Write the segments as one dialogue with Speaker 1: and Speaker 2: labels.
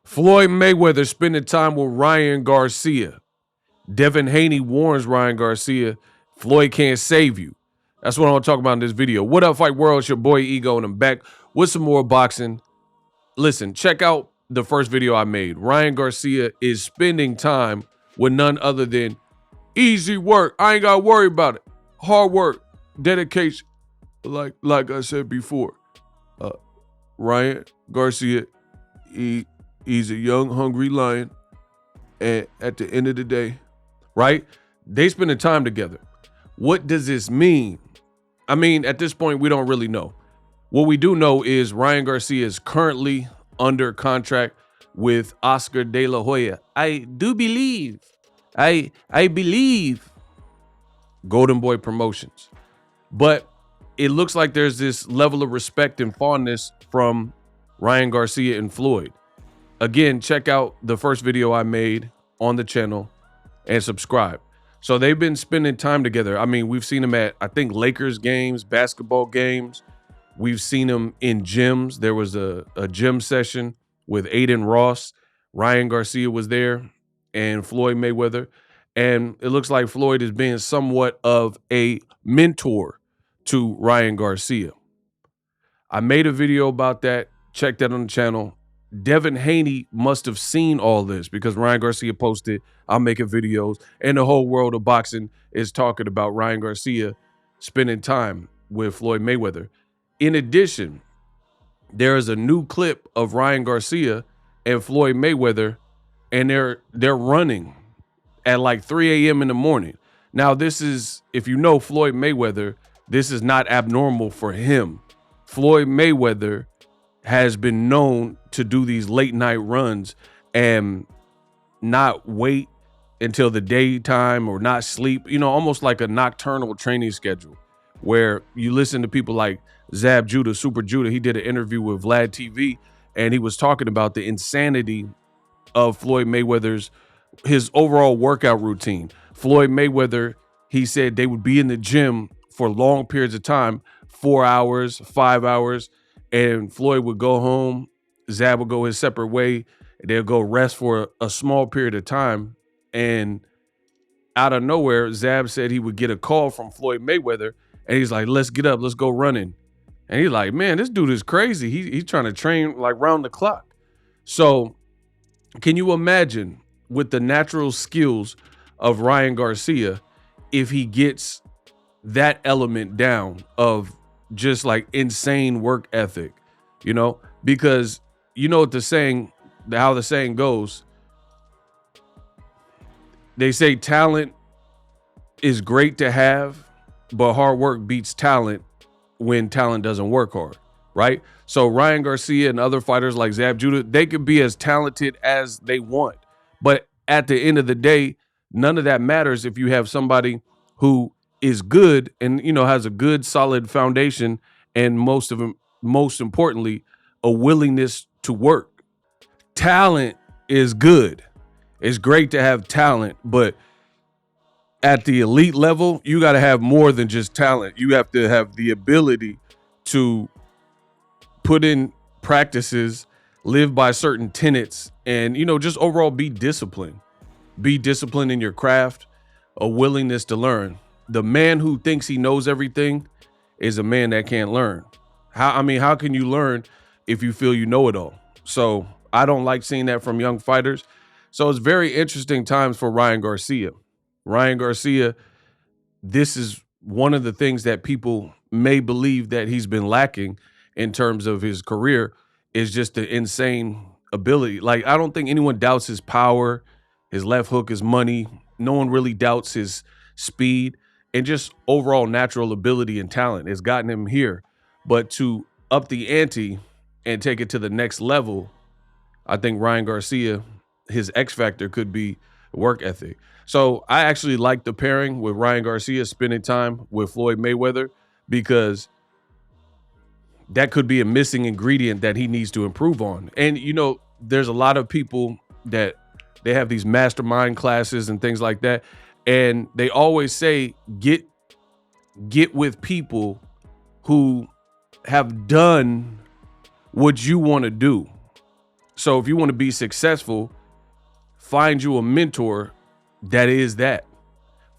Speaker 1: Floyd Mayweather spending time with Ryan Garcia. Devin Haney warns Ryan Garcia, Floyd can't save you. That's what I want to talk about in this video. What up, Fight World? It's your boy Ego, and I'm back with some more boxing. Listen, check out the first video I made. Ryan Garcia is spending time with none other than easy work. I ain't got to worry about it. Hard work, dedication. Like I said before, Ryan Garcia, he's a young, hungry lion. And at the end of the day, right? They spending time together. What does this mean? I mean, at this point, we don't really know. What we do know is Ryan Garcia is currently under contract with Oscar De La Hoya. I believe Golden Boy Promotions. But it looks like there's this level of respect and fondness from Ryan Garcia and Floyd. Again, check out the first video I made on the channel and subscribe. So they've been spending time together. I mean, we've seen them at, I think, Lakers games, basketball games. We've seen them in gyms. There was a gym session with Aiden Ross. Ryan Garcia was there and Floyd Mayweather. And it looks like Floyd is being somewhat of a mentor to Ryan Garcia. I made a video about that. Check that on the channel. Devin Haney must have seen all this because Ryan Garcia posted, I'm making videos, and the whole world of boxing is talking about Ryan Garcia spending time with Floyd Mayweather. In addition, there is a new clip of Ryan Garcia and Floyd Mayweather, and they're running at like 3 a.m. in the morning. Now, this is, if you know Floyd Mayweather, this is not abnormal for him. Floyd Mayweather has been known to do these late night runs and not wait until the daytime or not sleep, you know, almost like a nocturnal training schedule where you listen to people like Zab Judah, Super Judah. He did an interview with Vlad TV and he was talking about the insanity of Floyd Mayweather's, his overall workout routine. Floyd Mayweather, he said they would be in the gym for long periods of time, 4 hours, 5 hours, and Floyd would go home, Zab would go his separate way, they'll go rest for a small period of time. And out of nowhere, Zab said he would get a call from Floyd Mayweather, and he's like, let's get up, let's go running. And he's like, man, this dude is crazy. He's trying to train like round the clock. So can you imagine with the natural skills of Ryan Garcia, if he gets that element down of just like insane work ethic, you know, because you know what how the saying goes. They say talent is great to have, but hard work beats talent when talent doesn't work hard, right? So Ryan Garcia and other fighters like Zab Judah, they could be as talented as they want. But at the end of the day, none of that matters if you have somebody who is good and, you know, has a good solid foundation and most importantly, a willingness to work. Talent is good. It's great to have talent, but at the elite level, you got to have more than just talent. You have to have the ability to put in practices, live by certain tenets, and, you know, just overall be disciplined. Be disciplined in your craft, a willingness to learn. The man who thinks he knows everything is a man that can't learn. How can you learn if you feel you know it all? So I don't like seeing that from young fighters. So it's very interesting times for Ryan Garcia. Ryan Garcia, this is one of the things that people may believe that he's been lacking in terms of his career is just the insane ability. Like, I don't think anyone doubts his power. His left hook is money. No one really doubts his speed. And just overall natural ability and talent has gotten him here. But to up the ante and take it to the next level, I think Ryan Garcia, his X factor could be work ethic. So I actually like the pairing with Ryan Garcia spending time with Floyd Mayweather because that could be a missing ingredient that he needs to improve on. And, you know, there's a lot of people that they have these mastermind classes and things like that. And they always say, get with people who have done what you want to do. So if you want to be successful, find you a mentor that is that.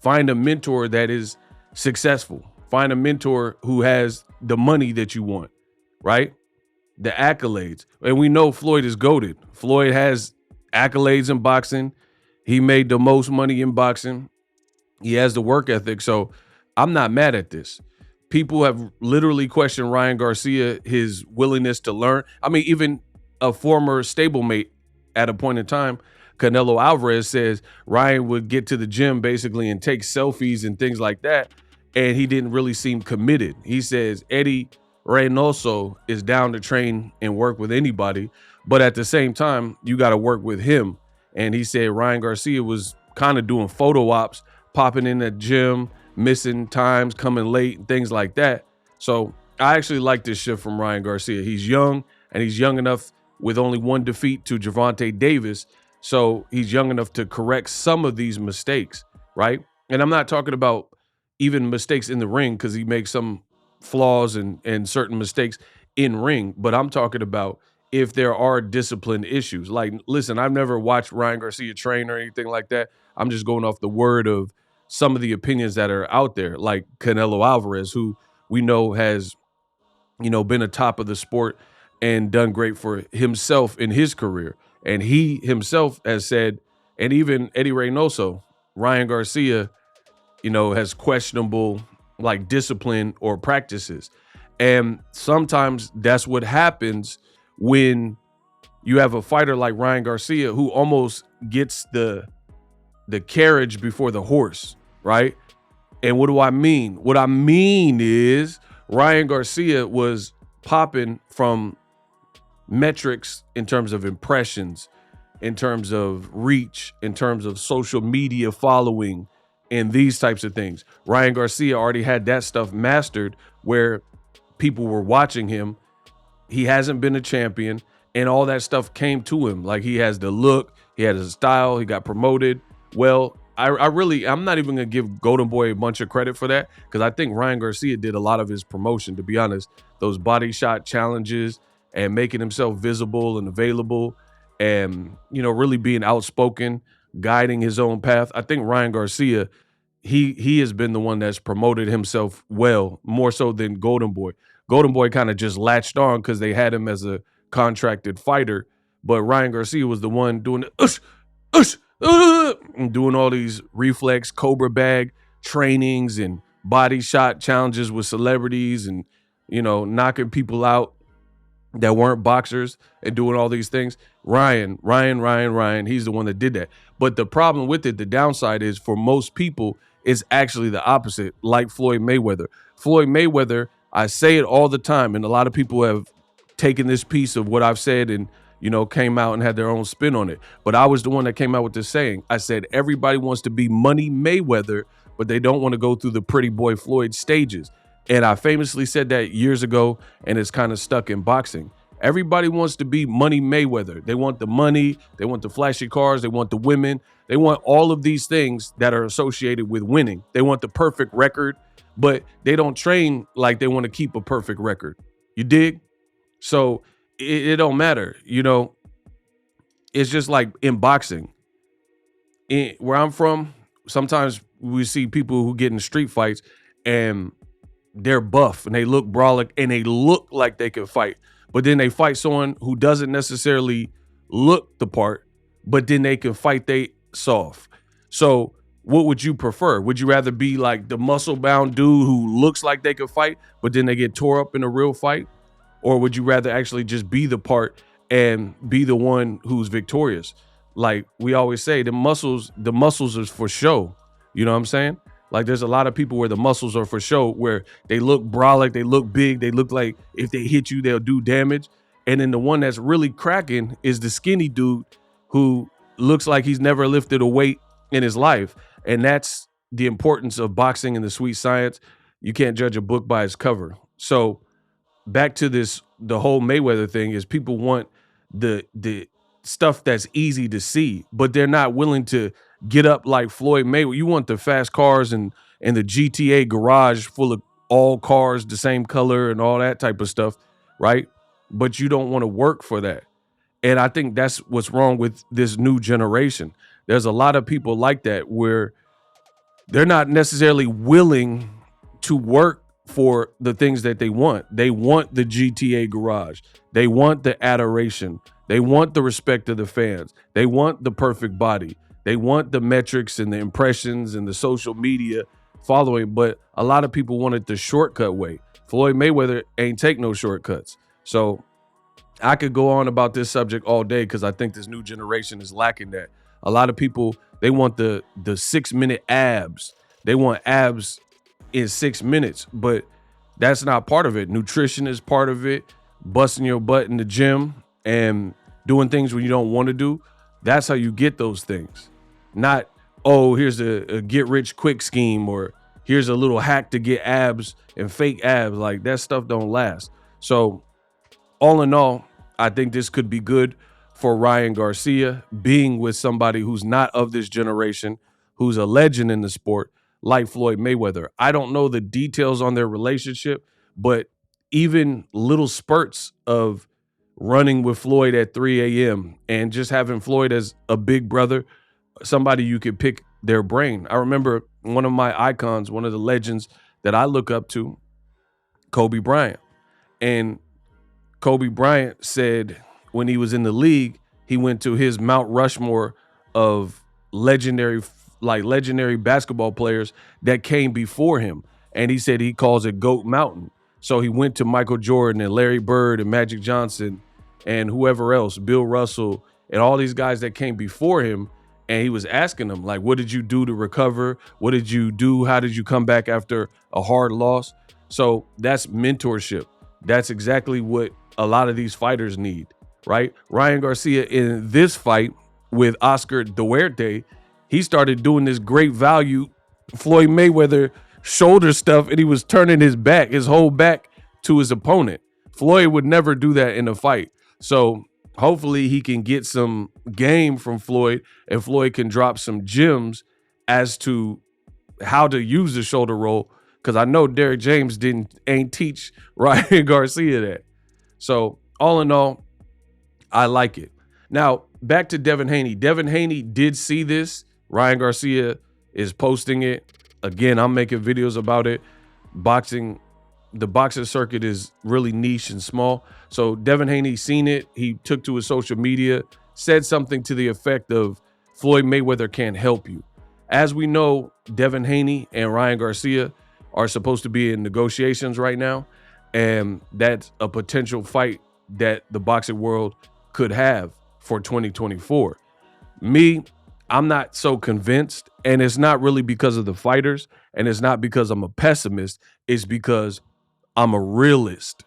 Speaker 1: Find a mentor that is successful. Find a mentor who has the money that you want, right? The accolades. And we know Floyd is goated. Floyd has accolades in boxing. He made the most money in boxing. He has the work ethic. So I'm not mad at this. People have literally questioned Ryan Garcia, his willingness to learn. I mean, even a former stablemate at a point in time, Canelo Alvarez, says Ryan would get to the gym basically and take selfies and things like that. And he didn't really seem committed. He says Eddie Reynoso is down to train and work with anybody. But at the same time, you got to work with him. And he said Ryan Garcia was kind of doing photo ops, popping in the gym, missing times, coming late, and things like that. So I actually like this shift from Ryan Garcia. He's young, and he's young enough with only one defeat to Gervonta Davis. So he's young enough to correct some of these mistakes, right? And I'm not talking about even mistakes in the ring, because he makes some flaws and certain mistakes in ring, but I'm talking about if there are discipline issues. Like, listen, I've never watched Ryan Garcia train or anything like that. I'm just going off the word of some of the opinions that are out there, like Canelo Alvarez, who we know has, been a top of the sport and done great for himself in his career. And he himself has said, and even Eddie Reynoso, Ryan Garcia, has questionable like discipline or practices. And sometimes that's what happens when you have a fighter like Ryan Garcia who almost gets the carriage before the horse, right? And what do I mean? What I mean is Ryan Garcia was popping from metrics in terms of impressions, in terms of reach, in terms of social media following, and these types of things. Ryan Garcia already had that stuff mastered where people were watching him. He hasn't been a champion, and all that stuff came to him. Like, he has the look, he had his style, he got promoted. Well, I'm not even gonna give Golden Boy a bunch of credit for that, because I think Ryan Garcia did a lot of his promotion, to be honest. Those body shot challenges and making himself visible and available, and really being outspoken, guiding his own path. I think Ryan Garcia, he has been the one that's promoted himself well, more so than Golden Boy. Golden Boy kind of just latched on because they had him as a contracted fighter, but Ryan Garcia was the one doing the and doing all these reflex cobra bag trainings and body shot challenges with celebrities, and knocking people out that weren't boxers and doing all these things. Ryan, he's the one that did that. But the problem with it, the downside is, for most people, it's actually the opposite, like Floyd Mayweather. Floyd Mayweather, I say it all the time, and a lot of people have taken this piece of what I've said and, came out and had their own spin on it. But I was the one that came out with this saying. I said, everybody wants to be Money Mayweather, but they don't want to go through the Pretty Boy Floyd stages. And I famously said that years ago, and it's kind of stuck in boxing. Everybody wants to be Money Mayweather. They want the money, they want the flashy cars, they want the women, they want all of these things that are associated with winning. They want the perfect record, but they don't train like they want to keep a perfect record. You dig? So it don't matter. It's just like in boxing. Where I'm from, sometimes we see people who get in street fights and they're buff and they look brolic and they look like they can fight. But then they fight someone who doesn't necessarily look the part, but then they can fight they soft. So what would you prefer? Would you rather be like the muscle-bound dude who looks like they could fight, but then they get tore up in a real fight? Or would you rather actually just be the part and be the one who's victorious? Like we always say, the muscles is for show. You know what I'm saying? Like there's a lot of people where the muscles are for show, where they look brolic, they look big, they look like if they hit you, they'll do damage. And then the one that's really cracking is the skinny dude who looks like he's never lifted a weight in his life. And that's the importance of boxing and the sweet science. You can't judge a book by its cover. So back to this, the whole Mayweather thing is people want the stuff that's easy to see, but they're not willing to get up like Floyd Mayweather. You want the fast cars and the GTA garage full of all cars the same color and all that type of stuff, right? But you don't want to work for that. And I think that's what's wrong with this new generation. There's a lot of people like that where they're not necessarily willing to work for the things that they want. They want the GTA garage. They want the adoration. They want the respect of the fans. They want the perfect body. They want the metrics and the impressions and the social media following. But a lot of people wanted the shortcut way. Floyd Mayweather ain't take no shortcuts. So I could go on about this subject all day because I think this new generation is lacking that. A lot of people, they want the 6-minute abs. They want abs in 6 minutes, but that's not part of it. Nutrition is part of it. Busting your butt in the gym and doing things when you don't want to do. That's how you get those things. Not, oh, here's a get rich quick scheme, or here's a little hack to get abs and fake abs. Like, that stuff don't last. So all in all, I think this could be good for Ryan Garcia, being with somebody who's not of this generation, who's a legend in the sport, like Floyd Mayweather. I don't know the details on their relationship, but even little spurts of running with Floyd at 3 a.m. and just having Floyd as a big brother, somebody you could pick their brain. I remember one of my icons, one of the legends that I look up to, Kobe Bryant. And Kobe Bryant said when he was in the league, he went to his Mount Rushmore of legendary basketball players that came before him. And he said he calls it GOAT Mountain. So he went to Michael Jordan and Larry Bird and Magic Johnson and whoever else, Bill Russell, and all these guys that came before him. And he was asking them, like, what did you do to recover? What did you do? How did you come back after a hard loss? So that's mentorship. That's exactly what a lot of these fighters need, right? Ryan Garcia in this fight with Oscar Duarte, he started doing this great value Floyd Mayweather shoulder stuff, and he was turning his whole back to his opponent. Floyd would never do that in a fight. So hopefully he can get some game from Floyd, and Floyd can drop some gems as to how to use the shoulder roll, because I know Derrick James ain't teach Ryan Garcia that. So all in all, I like it. Now, back to Devin Haney. Devin Haney did see this. Ryan Garcia is posting it. Again, I'm making videos about it. The boxing circuit is really niche and small. So Devin Haney seen it. He took to his social media, said something to the effect of, Floyd Mayweather can't help you. As we know, Devin Haney and Ryan Garcia are supposed to be in negotiations right now. And that's a potential fight that the boxing world could have for 2024. Me, I'm not so convinced, and it's not really because of the fighters, and it's not because I'm a pessimist. It's because I'm a realist.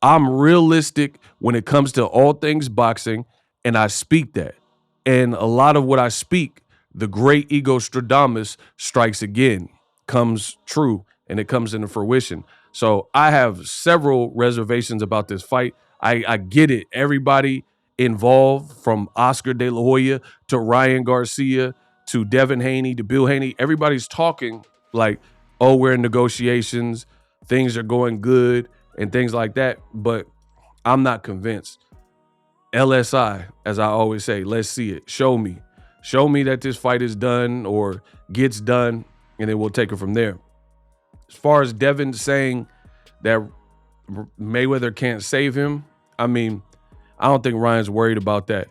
Speaker 1: I'm realistic when it comes to all things boxing, and I speak that. And a lot of what I speak, the great ego Stradamus strikes again, comes true, and it comes into fruition. So I have several reservations about this fight. I get it. Everybody involved, from Oscar De La Hoya to Ryan Garcia to Devin Haney to Bill Haney, everybody's talking like, oh, we're in negotiations, things are going good and things like that. But I'm not convinced. LSI, as I always say, let's see it. Show me that this fight is done or gets done, and then we'll take it from there. As far as Devin saying that Mayweather can't save him, I mean, I don't think Ryan's worried about that.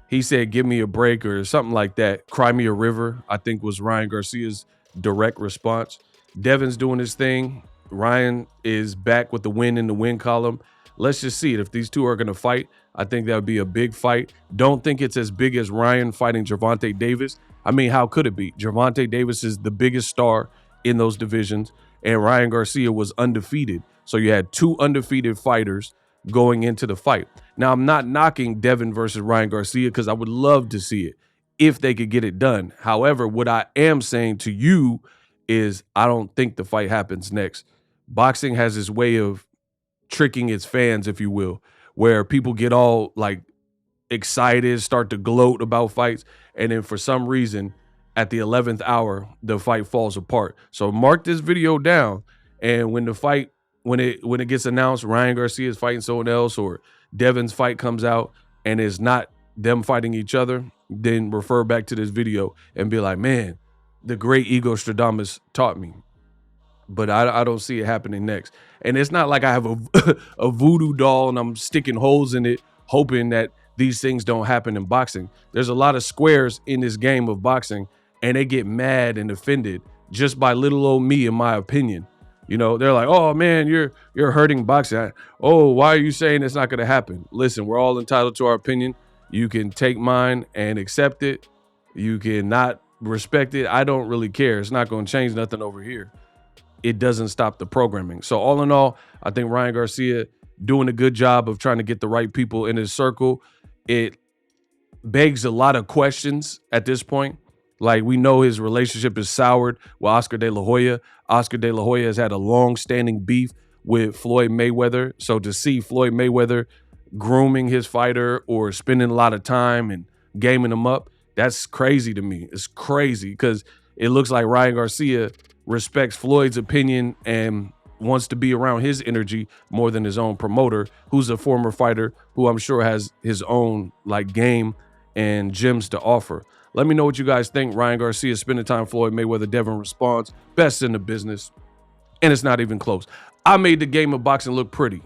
Speaker 1: He said, give me a break or something like that. Cry me a river, I think was Ryan Garcia's direct response. Devin's doing his thing. Ryan is back with the win in the win column. Let's just see it. If these two are going to fight, I think that would be a big fight. Don't think it's as big as Ryan fighting Gervonta Davis. I mean, how could it be? Gervonta Davis is the biggest star in those divisions, and Ryan Garcia was undefeated. So you had two undefeated fighters going into the fight. Now, I'm not knocking Devin versus Ryan Garcia because I would love to see it if they could get it done. However, what I am saying to you is I don't think the fight happens next. Boxing has this way of tricking its fans, if you will, where people get all like excited, start to gloat about fights, and then for some reason at the 11th hour, the fight falls apart. So mark this video down, and when it gets announced, Ryan Garcia is fighting someone else or Devin's fight comes out, and it's not them fighting each other, then refer back to this video and be like, man, the great Ego Stradamus taught me. But I don't see it happening next. And it's not like I have a voodoo doll and I'm sticking holes in it, hoping that these things don't happen in boxing. There's a lot of squares in this game of boxing, and they get mad and offended just by little old me, in my opinion. You know, they're like, oh man, you're hurting boxing. Oh, why are you saying it's not going to happen? Listen, we're all entitled to our opinion. You can take mine and accept it. You can not respect it. I don't really care. It's not going to change nothing over here. It doesn't stop the programming. So all in all, I think Ryan Garcia doing a good job of trying to get the right people in his circle. It begs a lot of questions at this point. Like, we know his relationship is soured with Oscar De La Hoya. Oscar De La Hoya has had a long-standing beef with Floyd Mayweather. So to see Floyd Mayweather grooming his fighter or spending a lot of time and gaming him up, that's crazy to me. It's crazy because it looks like Ryan Garcia respects Floyd's opinion and wants to be around his energy more than his own promoter, who's a former fighter who I'm sure has his own like game and gems to offer. Let me know what you guys think. Ryan Garcia spending time Floyd Mayweather. Devin responds, best in the business. And it's not even close. I made the game of boxing look pretty.